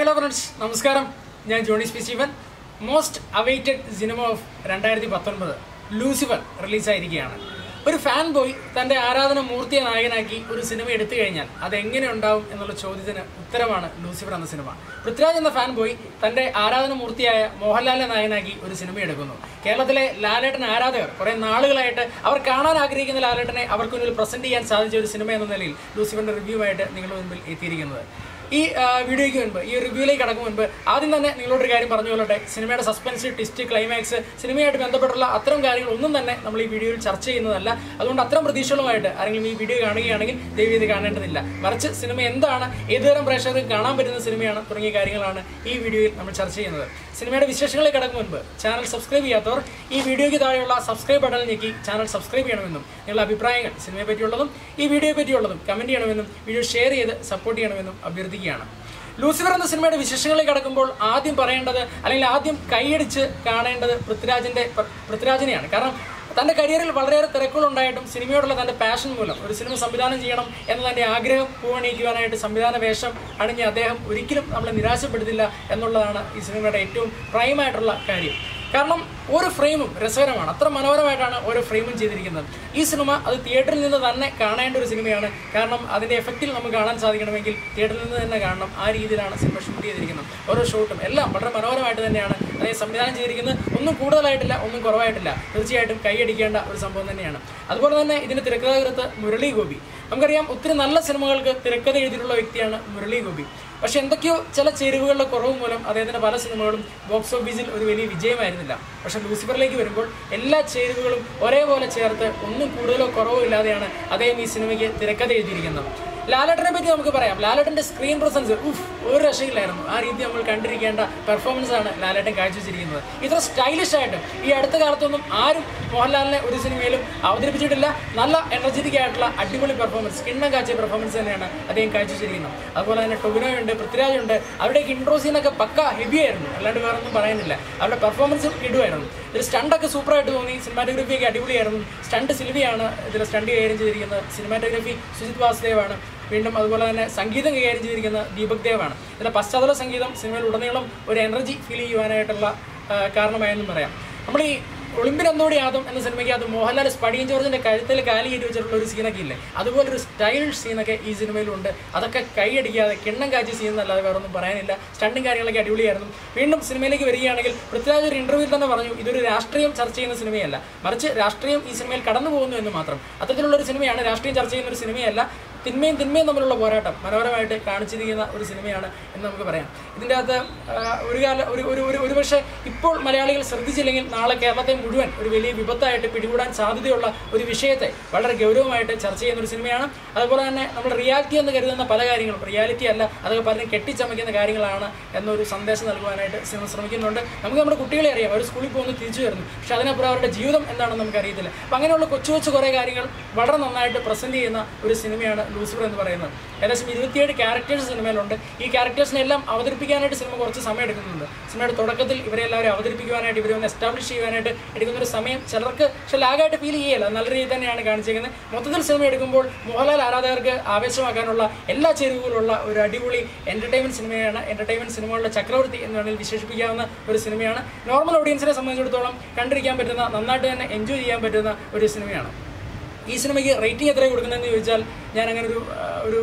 Hi hello friends, നമസ്കാരം. ഞാൻ Johny P Steven. Most awaited cinema of 2019 Lucifer റിലീസായിരിക്കുകയാണ്. ഒരു ഫാൻ ബോയ് തൻ്റെ ആരാധന മൂർത്തിയെ നായകനാക്കി ഒരു സിനിമ എടുത്തു കഴിഞ്ഞാൽ അതെങ്ങനെ ഉണ്ടാവും എന്നുള്ള ചോദ്യത്തിന് ഉത്തരമാണ് ലൂസിഫർ എന്ന സിനിമ. പൃഥ്വിരാജ് എന്ന ഫാൻ ബോയ് തൻ്റെ ആരാധന മൂർത്തിയായ മോഹൻലാലിനെ നായകനാക്കി ഒരു സിനിമ എടുക്കുന്നു. കേരളത്തിലെ ലാലേട്ടൻ ആരാധകർ കുറേ നാളുകളായിട്ട് അവർ കാണാൻ ആഗ്രഹിക്കുന്ന ലാലേട്ടനെ അവർക്ക് മുന്നിൽ പ്രസന്റ് ചെയ്യാൻ സാധിച്ച ഒരു സിനിമ എന്ന നിലയിൽ ലൂസിഫറിന്റെ റിവ്യൂ ആയിട്ട് നിങ്ങളുടെ മുൻപിൽ എത്തിയിരിക്കുന്നത്. ഈ വീഡിയോയ്ക്ക് മുൻപ്, ഈ റിവ്യൂയിലേക്ക് കടക്കും മുൻപ് ആദ്യം തന്നെ നിങ്ങളോടൊരു കാര്യം പറഞ്ഞു കൊള്ളട്ടെ. സിനിമയുടെ സസ്പെൻസ്, ട്വിസ്റ്റ്, ക്ലൈമാക്സ്, സിനിമയായിട്ട് ബന്ധപ്പെട്ടുള്ള അത്തരം കാര്യങ്ങൾ ഒന്നും തന്നെ നമ്മൾ ഈ വീഡിയോയിൽ ചർച്ച ചെയ്യുന്നതല്ല. അതുകൊണ്ട് അത്തരം പ്രതീക്ഷകളുമായിട്ട് ആരെങ്കിലും ഈ വീഡിയോ കാണുകയാണെങ്കിൽ ദയവ് ചെയ്ത് കാണേണ്ടതില്ല. മറിച്ച് സിനിമ എന്താണ്, ഏതുതരം പ്രേക്ഷകർക്ക് കാണാൻ പറ്റുന്ന സിനിമയാണ് തുടങ്ങിയ കാര്യങ്ങളാണ് ഈ വീഡിയോയിൽ നമ്മൾ ചർച്ച ചെയ്യുന്നത്. സിനിമയുടെ വിശേഷങ്ങളിലേക്ക് കടക്കും മുൻപ് ചാനൽ സബ്സ്ക്രൈബ് ചെയ്യാത്തവർ ഈ വീഡിയോയ്ക്ക് താഴെയുള്ള സബ്സ്ക്രൈബ് ബട്ടണിൽ ഞെക്കി ചാനൽ സബ്സ്ക്രൈബ് ചെയ്യണമെന്നും നിങ്ങളുടെ അഭിപ്രായങ്ങൾ സിനിമയെ പറ്റിയുള്ളതും ഈ വീഡിയോയെ പറ്റിയുള്ളതും കമൻറ്റ് ചെയ്യണമെന്നും വീഡിയോ ഷെയർ ചെയ്ത് സപ്പോർട്ട് ചെയ്യണമെന്നും അഭ്യർത്ഥിക്കുകയാണ്. ലൂസിഫർ എന്ന സിനിമയുടെ വിശേഷങ്ങളിലേക്ക് കടക്കുമ്പോൾ ആദ്യം പറയേണ്ടത്, അല്ലെങ്കിൽ ആദ്യം കൈയടിച്ച് കാണേണ്ടത് പൃഥ്വിരാജിനെയാണ്. കാരണം തൻ്റെ കരിയറിൽ വളരെയേറെ തിരക്കുകളുണ്ടായിട്ടും സിനിമയോടുള്ള തൻ്റെ പാഷൻ മൂലം ഒരു സിനിമ സംവിധാനം ചെയ്യണം എന്ന തൻ്റെ ആഗ്രഹം പൂവണിയിക്കുവാനായിട്ട് സംവിധാന വേഷം അണിഞ്ഞ അദ്ദേഹം ഒരിക്കലും നമ്മളെ നിരാശപ്പെടുത്തില്ല എന്നുള്ളതാണ് ഈ സിനിമയുടെ ഏറ്റവും പ്രൈമായിട്ടുള്ള കാര്യം. കാരണം ഓരോ ഫ്രെയിമും രസകരമാണ്, അത്ര മനോഹരമായിട്ടാണ് ഓരോ ഫ്രെയിമും ചെയ്തിരിക്കുന്നത്. ഈ സിനിമ അത് തിയേറ്ററിൽ നിന്ന് തന്നെ കാണേണ്ട ഒരു സിനിമയാണ്. കാരണം അതിൻ്റെ എഫക്റ്റിൽ നമുക്ക് കാണാൻ സാധിക്കണമെങ്കിൽ തിയേറ്ററിൽ നിന്ന് തന്നെ കാണണം. ആ രീതിയിലാണ് സിനിമ ഷൂട്ട് ചെയ്തിരിക്കുന്നത്. ഓരോ ഷോട്ടും എല്ലാം വളരെ മനോഹരമായിട്ട് തന്നെയാണ് അതേ സംവിധാനം ചെയ്തിരിക്കുന്നത്. ഒന്നും കൂടുതലായിട്ടില്ല, ഒന്നും കുറവായിട്ടില്ല. തീർച്ചയായിട്ടും കൈയടിക്കേണ്ട ഒരു സംഭവം തന്നെയാണ്. അതുപോലെ തന്നെ ഇതിൻ്റെ തിരക്കഥാകൃത്ത് മുരളി ഗോപി. നമുക്കറിയാം, ഒത്തിരി നല്ല സിനിമകൾക്ക് തിരക്കഥ എഴുതിയിട്ടുള്ള വ്യക്തിയാണ് മുരളി ഗോപി. പക്ഷെ എന്തൊക്കെയോ ചില ചേരുവകളുടെ കുറവ് മൂലം അദ്ദേഹത്തിൻ്റെ പല സിനിമകളും ബോക്സ് ഓഫീസിൽ ഒരു വലിയ വിജയമായിരുന്നില്ല. പക്ഷെ ലൂസിഫറിലേക്ക് വരുമ്പോൾ എല്ലാ ചേരുവകളും ഒരേപോലെ ചേർത്ത് ഒന്നും കൂടുതലോ കുറവോ ഇല്ലാതെയാണ് അദ്ദേഹം ഈ സിനിമയ്ക്ക് തിരക്കഥ എഴുതിയിരിക്കുന്നത്. ലാലേട്ടനെ പറ്റി നമുക്ക് പറയാം. ലാലേട്ടൻ്റെ സ്ക്രീൻ പ്രസൻസ് ഒരു രക്ഷയില്ലായിരുന്നു. ആ രീതി നമ്മൾ കണ്ടിരിക്കേണ്ട പെർഫോമൻസ് ആണ് ലാലേട്ടൻ കാഴ്ചവെച്ചിരിക്കുന്നത്. ഇത്ര സ്റ്റൈലിഷ് ആയിട്ട് ഈ അടുത്ത കാലത്തൊന്നും ആരും മോഹൻലാലിനെ ഒരു സിനിമയിലും അവതരിപ്പിച്ചിട്ടില്ല. നല്ല എനർജറ്റിക് ആയിട്ടുള്ള അടിപൊളി പെർഫോമൻസ്, കിണ്ണം കാച്ചിയ പെർഫോമൻസ് തന്നെയാണ് അദ്ദേഹം കാഴ്ചവെച്ചിരിക്കുന്നത്. അതുപോലെ തന്നെ ടൊവിനോയുണ്ട്, പൃഥ്വിരാജ് ഉണ്ട്. അവരുടെയൊക്കെ ഇൻട്രോ സീനൊക്കെ പക്ക ഹെവി ആയിരുന്നു, അല്ലാണ്ട് വേറെ ഒന്നും പറയുന്നില്ല. അവരുടെ പെർഫോമൻസും ഇടുമായിരുന്നു. ഇതിൽ സ്റ്റണ്ടൊക്കെ സൂപ്പറായിട്ട് തോന്നി. സിനിമാറ്റോഗ്രഫിയൊക്കെ അടിപൊളിയായിരുന്നു. സ്റ്റണ്ട് സിൽവിയാണ് ഇതിൽ സ്റ്റണ്ട് കൈകാര്യം ചെയ്തിരിക്കുന്നത്. സിനിമാറ്റോഗ്രഫി സുജിത് വാസുദേവാണ്. വീണ്ടും അതുപോലെ തന്നെ സംഗീതം കൈകാര്യം ചെയ്തിരിക്കുന്ന ദീപക് ദേവാണ്. ഇതിൻ്റെ പശ്ചാത്തല സംഗീതം സിനിമയിൽ ഉടനീളം ഒരു എനർജി ഫീൽ ചെയ്യുവാനായിട്ടുള്ള കാരണമായെന്നും പറയാം. നമ്മൾ ഈ ഒളിമ്പിൻ അന്തോടി ആദം എന്ന സിനിമയ്ക്ക് അത് മോഹൻലാൽ സ്പടിയൻ ജോർജിൻ്റെ കഴുത്തിൽ കാലി കയറ്റി വെച്ചിട്ടുള്ള ഒരു സീനൊക്കെ ഇല്ലേ, അതുപോലൊരു സ്റ്റൈലിഷ് സീനൊക്കെ ഈ സിനിമയിലുണ്ട്. അതൊക്കെ കൈയടിക്കാതെ കിണ്ണം കാച്ചി സീനല്ലാതെ വേറെ ഒന്നും പറയാനില്ല. സ്റ്റണ്ടും കാര്യങ്ങളൊക്കെ അടിപൊളിയായിരുന്നു. വീണ്ടും സിനിമയിലേക്ക് വരികയാണെങ്കിൽ പൃഥ്വിരാജ് ഒരു ഇൻ്റർവ്യൂവിൽ തന്നെ പറഞ്ഞു, ഇതൊരു രാഷ്ട്രീയം ചർച്ച ചെയ്യുന്ന സിനിമയല്ല, മറിച്ച് രാഷ്ട്രീയം ഈ സിനിമയിൽ കടന്നു പോകുന്നു എന്ന് മാത്രം. അത്തരത്തിലുള്ളൊരു സിനിമയാണ്, രാഷ്ട്രീയം ചർച്ച ചെയ്യുന്ന ഒരു സിനിമയല്ല. തിന്മയും തമ്മിലുള്ള പോരാട്ടം മനോഹരമായിട്ട് കാണിച്ചിരിക്കുന്ന ഒരു സിനിമയാണ് എന്ന് നമുക്ക് പറയാം. ഇതിൻ്റെ അകത്ത് ഒരു പക്ഷേ ഇപ്പോൾ മലയാളികൾ ശ്രദ്ധിച്ചില്ലെങ്കിൽ നാളെ കേരളത്തെ മുഴുവൻ ഒരു വലിയ വിപത്തായിട്ട് പിടികൂടാൻ സാധ്യതയുള്ള ഒരു വിഷയത്തെ വളരെ ഗൗരവമായിട്ട് ചർച്ച ചെയ്യുന്ന ഒരു സിനിമയാണ്. അതുപോലെ തന്നെ നമ്മൾ റിയാലിറ്റി എന്ന് കരുതുന്ന പല കാര്യങ്ങളും റിയാലിറ്റി അല്ല, അതൊക്കെ പലരും കെട്ടിച്ചമയ്ക്കുന്ന കാര്യങ്ങളാണ് എന്നൊരു സന്ദേശം നൽകുവാനായിട്ട് സിനിമ ശ്രമിക്കുന്നുണ്ട്. നമുക്ക് നമ്മുടെ കുട്ടികളെ അറിയാം, അവർ സ്കൂളിൽ പോകുന്നു തിരിച്ചു വരുന്നു, പക്ഷെ അതിനപ്പുറം അവരുടെ ജീവിതം എന്താണെന്ന് നമുക്കറിയത്തില്ല. അപ്പം അങ്ങനെയുള്ള കൊച്ചു കുറേ കാര്യങ്ങൾ വളരെ നന്നായിട്ട് പ്രസൻറ്റ് ചെയ്യുന്ന ഒരു സിനിമയാണ് ലൂസിഫർ എന്ന് പറയുന്നത്. ഏകദേശം 27 ക്യാരക്ടേഴ്സ് സിനിമയിലുണ്ട്. ഈ ക്യാരക്ടേഴ്സിനെല്ലാം അവതരിപ്പിക്കാനായിട്ട് സിനിമ കുറച്ച് സമയം എടുക്കുന്നുണ്ട്. സിനിമയുടെ തുടക്കത്തിൽ ഇവരെല്ലാവരും അവതരിപ്പിക്കുവാനായിട്ട്, ഇവരെ ഒന്ന് എസ്റ്റാബ്ലിഷ് ചെയ്യാനായിട്ട് എടുക്കുന്നൊരു സമയം ചിലർക്ക് പക്ഷെ ലാഗായിട്ട് ഫീൽ ചെയ്യില്ല. നല്ല രീതിയിൽ തന്നെയാണ് കാണിച്ചിരിക്കുന്നത്. മൊത്തത്തിൽ സിനിമ എടുക്കുമ്പോൾ മോഹൻലാൽ ആരാധകർക്ക് ആവേശമാക്കാനുള്ള എല്ലാ ചേരുവകളുള്ള ഒരു അടിപൊളി എൻ്റർടൈൻമെൻറ്റ് സിനിമയാണ്. എൻ്റർടൈൻമെൻറ്റ് സിനിമകളുടെ ചക്രവർത്തി എന്ന് വേണമെങ്കിൽ വിശേഷിപ്പിക്കാവുന്ന ഒരു സിനിമയാണ്. നോർമൽ ഓഡിയൻസിനെ സംബന്ധിച്ചിടത്തോളം കണ്ടിരിക്കാൻ പറ്റുന്ന, നന്നായിട്ട് തന്നെ എൻജോയ് ചെയ്യാൻ പറ്റുന്ന ഒരു സിനിമയാണ്. ഈ സിനിമയ്ക്ക് റേറ്റിംഗ് എത്രയാണ് കൊടുക്കുന്നതെന്ന് ചോദിച്ചാൽ ഞാൻ അങ്ങനെ ഒരു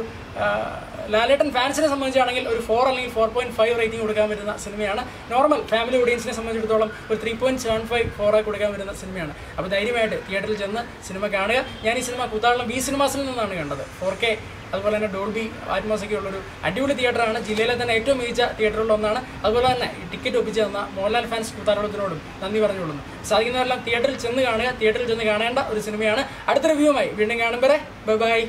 ലാലേട്ടൻ ഫാൻസിനെ സംബന്ധിച്ചാണെങ്കിൽ ഒരു 4 അല്ലെങ്കിൽ 4.5 റേറ്റിംഗ് കൊടുക്കാൻ പറ്റുന്ന സിനിമയാണ്. നോർമൽ ഫാമിലി ഓഡിയൻസിനെ സംബന്ധിച്ചിടത്തോളം ഒരു 3.75 4 കൊടുക്കാൻ പറ്റുന്ന സിനിമയാണ്. അപ്പോൾ ധൈര്യമായിട്ട് തിയേറ്ററിൽ ചെന്ന് സിനിമ കാണുക. ഞാൻ ഈ സിനിമ കൂത്താളം വി സിനിമാസിൽ നിന്നാണ് കണ്ടത്. 4K അതുപോലെ തന്നെ ഡോൾബി ആറ്റ്മോസൊക്കെ ഉള്ളൊരു അടിപൊളി തിയേറ്ററാണ്. ജില്ലയിലെ തന്നെ ഏറ്റവും മികച്ച തിയേറ്ററുകളിലൊന്നാണ്. അതുപോലെ തന്നെ ഈ ടിക്കറ്റ് ഒപ്പിച്ച് തന്ന മോഹൻലാൽ ഫാൻസ് കൂത്താരോളത്തിനോടും നന്ദി പറഞ്ഞുകൊള്ളുന്നു. സാധിക്കുന്നവരെല്ലാം തിയേറ്ററിൽ ചെന്ന് കാണുക. തിയേറ്ററിൽ ചെന്ന് കാണേണ്ട ഒരു സിനിമയാണ്. അടുത്ത റിവ്യൂമായി വീണ്ടും കാണും വരെ ബൈ.